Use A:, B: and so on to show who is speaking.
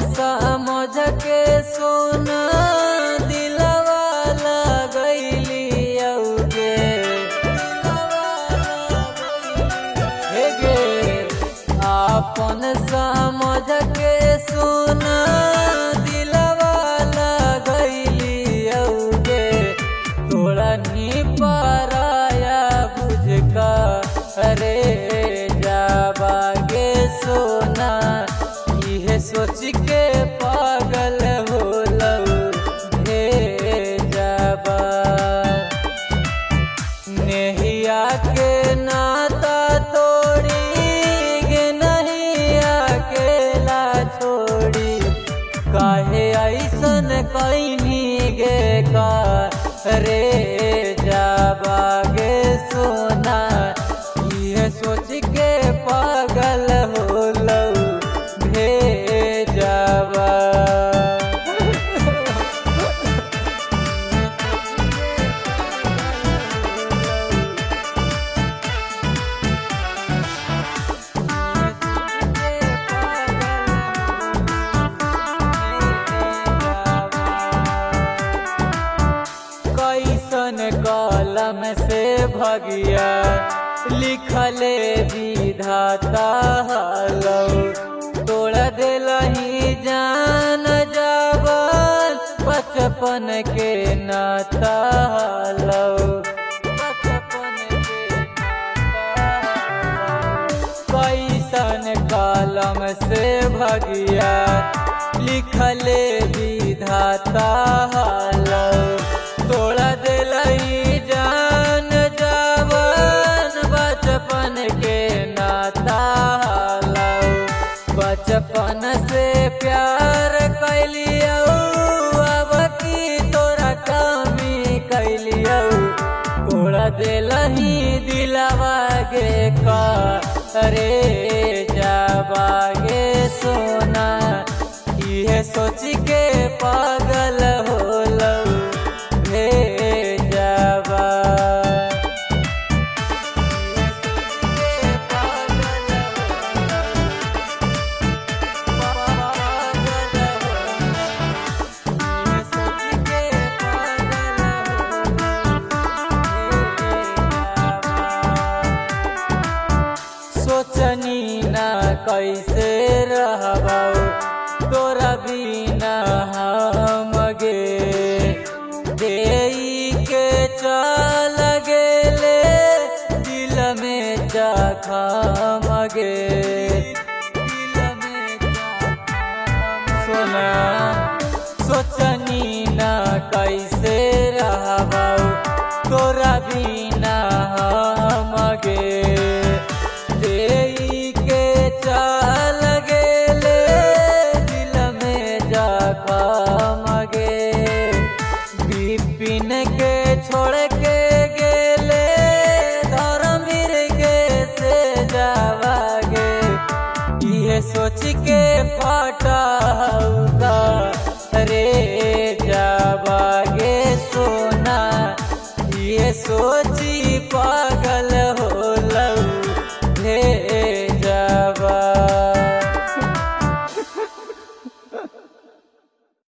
A: समझ के सोना दिलवा लगैली औगे हे गे अपन समझ के सोना दिलवा लगैली औगे तोड़ा नी पराया बुझका अरे जाबागे सोना ये सोच के पागल होलऊ जाबा नेहिया के नाता तोड़ी गे नहीं अकेला छोड़ी काहे ऐसन कैनी गे का रे जाबागे सोना ये सोच के पागल होलऊ भेजबा कैसन कलम से भगिया लिखले विधाता हलौ तोड़ दिलही जान जावन बचपन के नाता हलौ कैसन कलम से भगिया लिखले विधाता हलौ तोड़ दिलही जान जावन बचपन के नाता हलौ बचपन से प्यार कैलियो अब की तोरा कमी कैलियो तोड़ दिलही दिलवा गे का अरे जाबागे सोना ये सोच के पागल होलऊ भेजबा सोचनी ना कैसे रहबौ तोरा बिना हम गे देई के चल गेले दिल में जखम गे सोना सोचनी ना कैसे रहबौ तोरा बिना हम गे चल गेले दिल में जखम गे विपिन के छोड़ के गेले धर्मवीर के से जावागे ये सोच के फटाऊगा रे जावागे सोना ये सोची पर